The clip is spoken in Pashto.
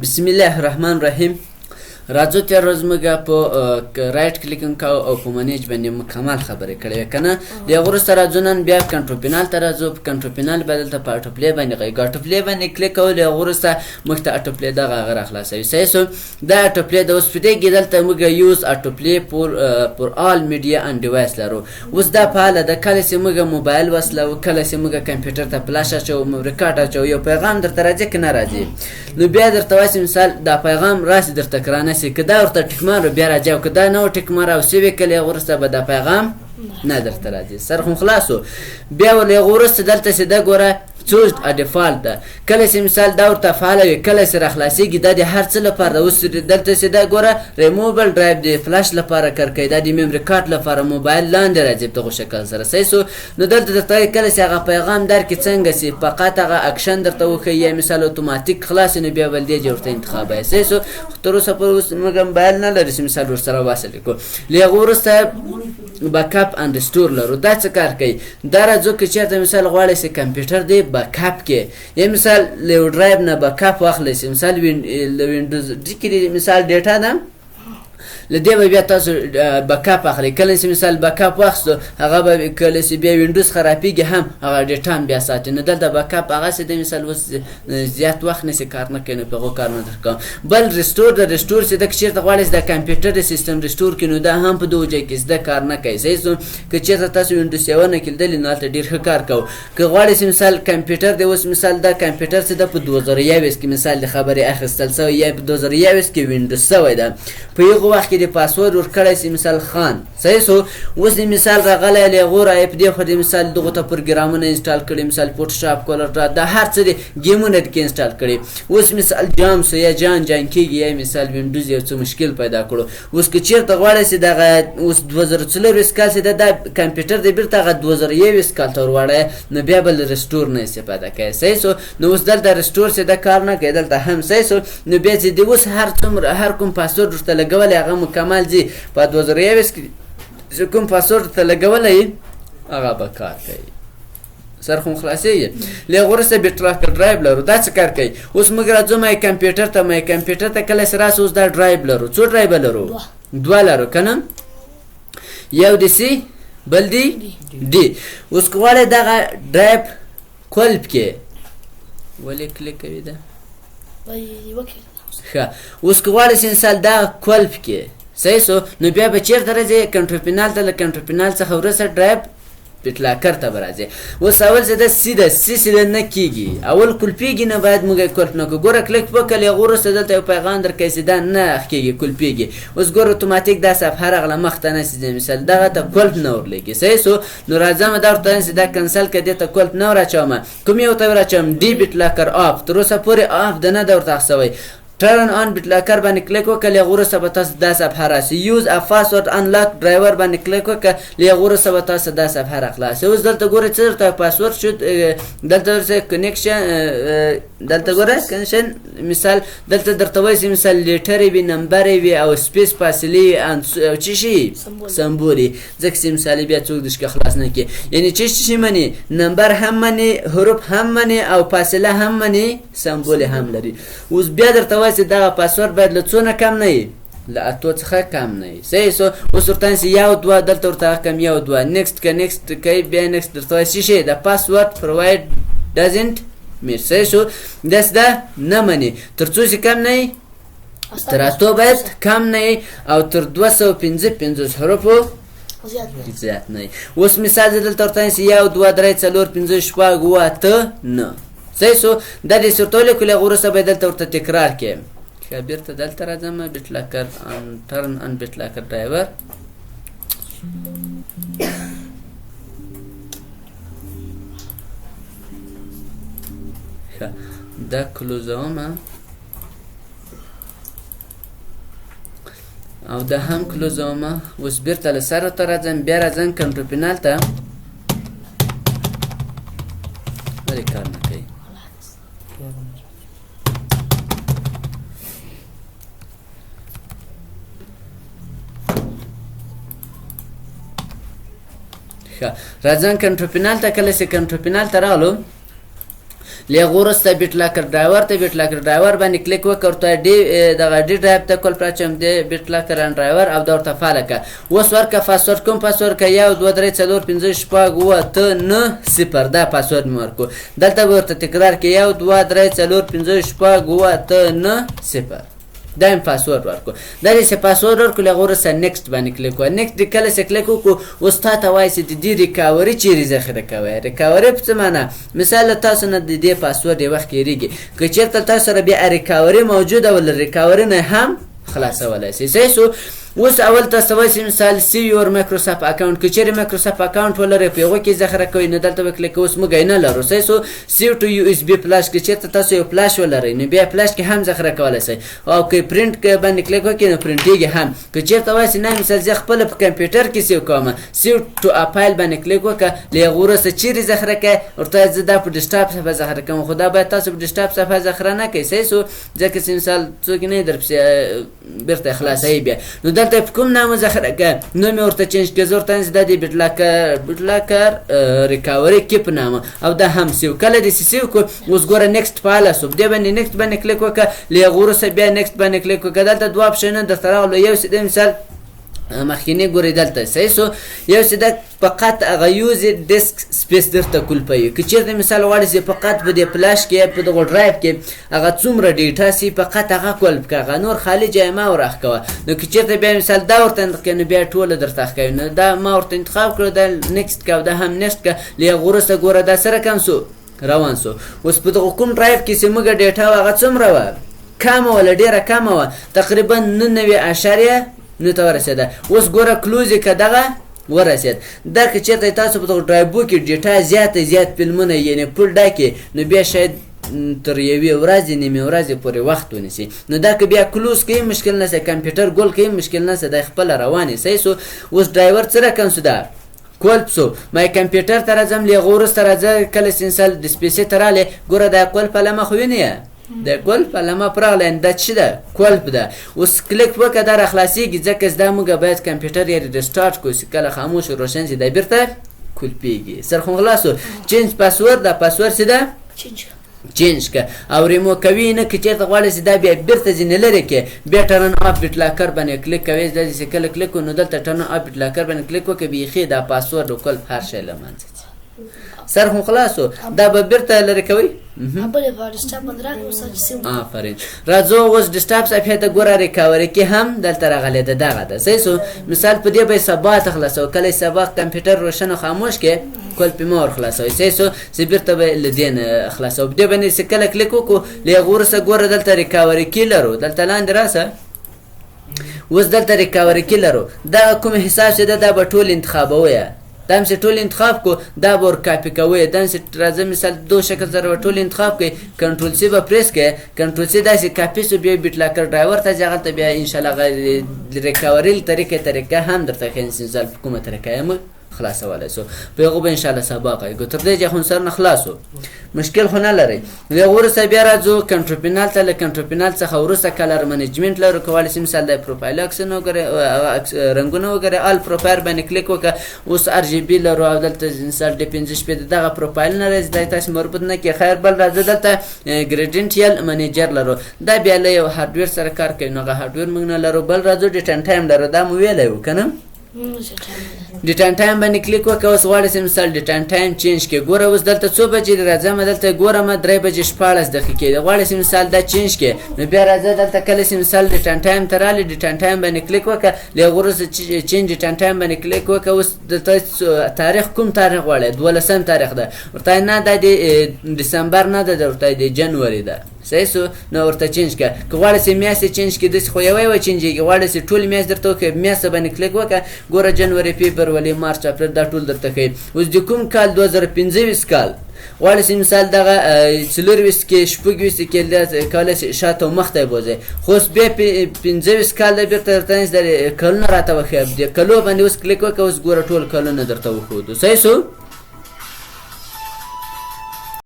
بسم الله الرحمن الرحیم. راځو تیر ورځ موږ په رایټ کلیکینګ کوو او په منیج باندې مکمل خبرې کړې کنه. د هغه وروسته راځو نن بیا کنټرول پینال ته راځو. په کنټرول پینال باندې دلته په اټو پلی باندې غږ اټو پلی باندې کلیک کول. د هغه وروسته موږ ته اټو پلی دغه هغه راخلاصوي. صحیح سو دا اټو پلی د اوس په دې کې دلته موږ یوز اټو پلی پر آل میډیا ان ډیوایس لرو. اوس دا فعاله ده. کله چې موږ موبایل وصلو، کله چې موږ کمپیوټر ته فلاش اچو، ریکارډ اچو، یو پیغام درته راځي که نه راځي، نو بیا درته وایي مثال دا پیغام راسي درته کرانه سي که دا ورته ټکمار بیا راځي او که دا نه و ټکمار او سوي کله هغه وروسته به دا پیغام نه درته راځي. سر خو خلاصو. بیا ولې هغه وروسته دلته چې دا ګوره چوز ډیفالت ده. کله چې مثال دا ورته فعاله وي، کله چې راخلاصېږي دا د هر څه لپاره ده. اوس دلته چې دا ګوره ریموبل ډرایو د فلاش لپاره کار کوي، دا د میمري کارت لپاره موبایل لاندې راځي په دغه شکل سره. صحیح سو. نو دلته درته کله چې هغه پیغام درکړي څنګه چې فقط هغه اکشن درته وښیي یا مثال اتوماتیک خلاص نو بیا ولدې ورته انتخابوي. صحیح سو. تر اوسه پورې اوس موږ موبایل نه لرو چې مثال ورسره وصل کړو. له هغه وروسته بیک اپ اند ريسټور لرو. دا څه کار کوي؟ دا راځو که چېرته مثال غواړئ چې کمپیوټر دی بیک اپ کې، یا مثال له یو ډرایو نه بیک اپ واخلئ چې مثال له وینډوز کې مثال ډیټا ده، له دې به بیا تاسو بیک اپ اخلئ. کله چې مثال بیک اپ واخیستو هغه به کله چې بیا وینډوز خرابېږي هم هغه ډیټا هم بیا ساتي. نو دلته بیک اپ هغسې دی مثال اوس زیات وخت نسي کار نه کوي، نو په هغو کار نه درکوم. بل ريسټور د ريسټور چې ده که چېرته غواړئ چې د کمپیوټر د سیسټم ريسټور کړي، نو دا هم په دغو ځای کې زده کار نه کوي. صحیح سو. که چېرته تاسو وینډوز 7 نه کېدلي نو هلته ډېر ښه کار کوو. که غواړئ چې مثال کمپیوټر دی، اوس مثال دا کمپیوټر چې ده په 2021 کې مثال د خبرې اخیستل سوی یا په 2021 کې وینډوز سوی ده، په هغه وخت کې د پاسورډ ورکړی سي مثال خان. صحیح سو. اوس د مثال راغلی له هغو رایې په دې خوا د مثال دغو ته پروګرامونه انسټال کړي، مثال فوټوشاپ، کولر ډرا، دا هر څه د ګیمونه کې انسټال کړي. اوس مثال جام سو یا جان کېږي یا مثال وینډوز یو څه مشکل پیدا کړو. اوس که چېرته غواړئ چې دغه اوس 2024 کال چې دا کمپیوټر دی بیرته هغه 2021 کال ته ورواړی، نو بیا به له ريسټور نه استفاده کوي. صحیح سو. نو اوس دلته ريسټور چې دا کار نه کوي دلته هم. صحیح سو. نو بیا چې د اوس هر کوم پاسورډ ورته لګولی هغه مکمل ځي. په 2021 کې چې کوم پاسورډ ته لګولی هغه به کار کوي. سر خو خلاصېږي. له هغه وروسته بیټراکر ډرایو لرو. دا څه کار کوي؟ اوس موږ راځو مای کمپیوټر ته. مای کمپیوټر ته کله چې راسو اوس دا ډرایو لرو. څو ډرایو لرو؟ دوه لرو که نه؟ یو د سی بل دی ډي. اوس که غواړئ دغه ډرایو کولپ کې ولې کلیک کوي ده؟ ښه. اوس که غواړئ چې مثال دا کولپ کې صحیح سو، نو بیا به چېرته راځي؟ کنټرول پینال ته. له کنټرول پینال څخه وروسته ډرایو بیټلاکر ته به راځي. اوس اول چې دا سی ده، سی ده نه کېږي، اول کلپېږي نه باید موږ یې کلپ نه کړو. ګوره کلیک وکړه، له هغه وروسته دلته یو پیغام درکوي چې دا نه کېږي، کلپېږي. اوس ګوره اتوماتیک دا صفحه راغله مخته نه سي مثال دغه ته کلپ نه ورلګي. صحیح سو. نو راځم دا ورته وایم چې دا کنسل کړه، دې ته کلپ نه وراچوم. کوم یو ته وراچوم؟ ډي بیټلاکر آف. تر اوسه پورې آف ده نه ده ورته اخیستوی. ټرن آن بیټلاکر باندې کلیک وکړه، له هغه وروسته به تاسو دا صفحه راسي. یوز ا پاسورډ انلاک ډرایور باندې کلیک وکړه، له هغه وروسته به تاسو دا صفحه راخلاصي. اوس دلته ګوره څه درته پاسورډ شو، دلته درته کنیکشن، دلته ګوره کنیکشن مثال دلته درته وایي چې مثال لیټرې وي، نمبرې وي او سپیس فاصلې او څه شي سمبول وي، ځکه چې مثال بیا څوک دشکه خلاص نه کړي. یعنې څه شي مني؟ نمبر هم مني، حروف هم مني او فاصله هم مني، سمبول هم لري. اوس بیا درته چې دغه پاسورډ باید له څونه کم نه وي؟ له 8 څخه کم نه وي. صحیح سو. اوس ورته چې یو دوه دلته ورته کم یو دوه نیکسټ که نیکسټ کوي بیا نیکسټ درته وایي څه شی؟ د پاسورډ پروواید ډزنټ میټ. صحیح سو. داسې ده نه مني. تر څو چې کم نه وي، تر 8 باید کم نه وي او تر 255 حروفو زیات نه وي. اوس مثال زه دلته ورته چې یو دوه درې څلور پنځه شپږ اووه اته نه. صحیح سو. دا دې ورته ولیکو، له هغه وروسته به یې دلته ورته تکرار کړې. ښه بېرته دلته راځم. بیټلاکر ټرن آن بیټلاکر ډرایور. ښه دا کلوزوم او دا هم کلوزوم. اوس بېرته له سره ته راځم، بیا راځم کنټرول پینال ته. ولې کار نه کوي؟ راځم کنټرول پینال ته. کله چې کنټرول پینال ته راغلو، له هغه وروسته بیټ لاکر ډرایور باندې کلیک وکړه ورته دغه ډي ډرایو ته کول پراچم دی بیټ لاکر ان ډرایور او دا ورته فعاله کړه. اوس ورکړه پاسورډ کوم پاسورډ که 1 2 3 4 5 6 9 9 0 دا پاسورډ مې ورکړو. دلته به ورته تکرار کړي 1 2 3 4 5 6 9 9 0 دا هم پاسورډ ورکړو. دا داسې پاسورډ ورکړو له هغه وروسته نیکسټ باندې کلیک وکړو. نیکسټ کله چې کلیک وکړو اوس تا ته وایي چې د دې ریکاوري چیرې ذخیره کوئ. ریکاوري په څه معنا؟ مثال له تاسو نه د دې پاسورډ یو وخت هېرېږي که چېرته تاسو سره بیا ریکاوري موجوده وه له ریکاوري نه هم خلاصولی شئ. صحیح شو. اوس اول تاسو وایي مثال سیو یور مایکروسافټ اکاونټ که چیرې مایکروسافټ اکاونټ ولرئ په هغو کې ذخیره کوئ نو دلته به کلیک اوس موږ یې نه لرو. صحیح شو. سیو ټو یو اس بي فلاش که چېرته تاسو یو فلاش ولرئ نو بیا فلاش کې هم ذخیره کولی شئ او که پرنټ باندې کلیک وکړئ نو پرنټېږي هم. که چېرته وایي چې نه مثال زه خپله په کمپیوټر کې سیو کوم سیو ټو ا فایل باندې کلیک وکړه له هغه وروسته چیرې ذخیره کوئ ورته زه دا په ډیسکټاپ صفحه ذخیره کوم خو دا باید تاسو په ډیسکټاپ صفحه ذخیره نه کوئ. صحیح شو. ځکه چې مثال څوک نه درپسې بېرته خلاصوي بیا نو دلته په کوم نامه ذخیره کړه نو مې ورته چینج کړه. زه ورته وایم چې دا د بیټ لاکر ریکاوري کې په نامه او دا هم سیو. کله دې سیو کړو اوس ګوره نیکسټ فعاله شو. دې باندې نیکسټ باندې کلیک وکړه له هغه وروسته بیا نیکسټ باندې کلیک وکړه. دلته دوه اپشنونه درته راغلو. یو چې دی مثال مخکینی ګورئ دلته. صحیح شو. یو چې دا فقط هغه یوز ډیسک سپیس درته کولپوي. که چېرته مثال غواړئ چې فقط په دې فلاش کې په دغه ډرایو کې هغه څومره ډیټا سي فقط هغه کولپ کړه هغه نور خالي جای مه ور اخکوه. نو که چېرته بیا مثال دا ورته انتخاب کړئ نو بیا ټوله درته اخکوي. نو دا ما ورته انتخاب کړو دا نیکسټ کړه او دا هم نیکسټ کړه. له هغه وروسته ګوره دا سره کم شو روان شو. اوس په دغه کوم ډرایو کې چې موږ ډیټا وه هغه څومره وه کمه وه له ډېره کمه وه تقریبا 99 نو ته ورسېده. اوس ګوره کلوز یې که دغه ورسېد. دا که چېرته تاسو په دغه ډرایبو کې ډیټا زیات فلمونه یعنې فل ډکې نو بیا شاید تر یوې ورځې نیمې ورځې پورې وخت ونیسي. نو دا که بیا کلوز کوي مشکل نشته کمپیوټر ګول کوي مشکل نشته دا خپله روانې. صحیح شو. اوس ډرایور څه رقم شو دا کولپ شو. مای کمپیوټر ته راځم له هغه وروسته راځه کله چې انسان ډسپلیسي ته راغلی ګوره دا کولپ علامه خو وینې د کولپ علامه پراغلی دا څه ده کولپ ده. اوس کلیک وکړه دا راخلاصېږي ځکه دا موږ باید کمپیوټر یې ریسټارټ کړو چې کله خاموش روشن شي دا بېرته کولپېږي. سرخون خلاص شو. چینج پاسورډ دا پاسورډ څه ده چینج که او ریمو کوي نه که چېرته غواړئ چې دا بیا بېرته ځینې لرې کړې بیا ټرن اف بیټ لاکر باندې کلیک کوئ. دا چې کله کلیک کړو نو دلته ټرن اف بیټ لاکر باندې کلیک وکړئ بیخي دا پاسورډ او کولپ هر شی له منځه ځي. سر خو خلاص شو. دا به بېرته لرې کوئ. آفرین. راځو اوس ډیسکټاپ صفحې ته ګوره ریکاوري کې هم دلته راغلی ده دغه ده. صحیح شو. مثال په دې به یې سبا ته خلاصوو کله یې سبا کمپیوټر روشن او خاموش کې کولپ یې مه ور خلاصوئ. صحیح شو. چې بېرته به له دې نه خلاصوو. په دې باندې چې کله کلیک وکړو له هغه وروسته ګوره دلته ریکاوري کې لرو دلته لاندې راسه. اوس دلته ریکاوري کې لرو دغه کوم حساب چې ده دا به ټول انتخابوئ. دا هم چې ټول انتخاب کو دا به ور کاپي کوئ. دا هم چې راځه مثال دو شکل سره به ټول انتخاب کړئ کنټرول سی به پریس کړئ. کنټرول سی داسې کاپي شو بیا بیټ لاکر ډرایور ته ځي هغلته بیا انشاءالله ریکاوري طریقه هم درته ښیي مثال په کومه طریقه یې موږ خلاصولی شو. په هغو به انشاءالله سبا کوو. تر دې چې خو سر نه خلاص شو مشکل خو نه لرئ. له هغه وروسته بیا راځو کنټرول پینال ته. له کنټرول پینال څخه وروسته کلر منیجمنټ لرو. کولی شئ مثال د پروفایل عکسونه وګورئ رنګونه وګورئ آل پروفایل باندې کلیک وکړه. اوس ار جی بي لرو او دلته مثال د 5 شپې دغه پروفایل نه راځي دا تاسو مربوط نه کړئ. خیر بل راځه دلته ګریډینټیل منیجر لرو. دا بیا له یو هارډویر سره کار کوي نو هغه هارډویر موږ نه لرو. بل راځو ډیټ اینډ ټایم لرو. دا مو ویلی وو که نه ډیټ اینډ ټایم باندې کلیک وکړه. اوس غواړئ چې مثال ډیټ اینډ ټایم چینج کړئ. ګوره اوس دلته څو بجې دي راځم دلته ګورم 3 بجې 14 دقیقې دي. غواړئ چې مثال دا چینج کړئ نو بیا راځه دلته کله چې مثال ډیټ اینډ ټایم ته راغلې ډیټ اینډ ټایم باندې کلیک وکړه. له هغه وروسته چینج ډیټ اینډ ټایم باندې کلیک وکړه. اوس دلته تاریخ کوم تاریخ غواړئ 12 تاریخ ده ورته نه دا د ډسمبر نه ده ورته د جنوري ده. صحیح شو. نو ورته چینج کړه. که غواړئ چې میاشتې چینج کړئ داسې خو یوه یوه چینجېږي. غواړئ چې ټولې میاشت درته وکړئ میاشته باندې کلیک وکړه. ګوره جنوري فبروري مارچ اپریل دا ټول درته ښیي. اوس د کوم کال 2025 کال غواړئ چې مثال دغه 24 کې 26 کې کولی شئ شاته او مخته یې بوځئ. خو اوس بیا 25 کال ده بېرته درته کلونه راته وښیي. د کلو باندې اوس کلیک وکړه. اوس ګوره ټول کلونه درته وښودو. صحیح شو.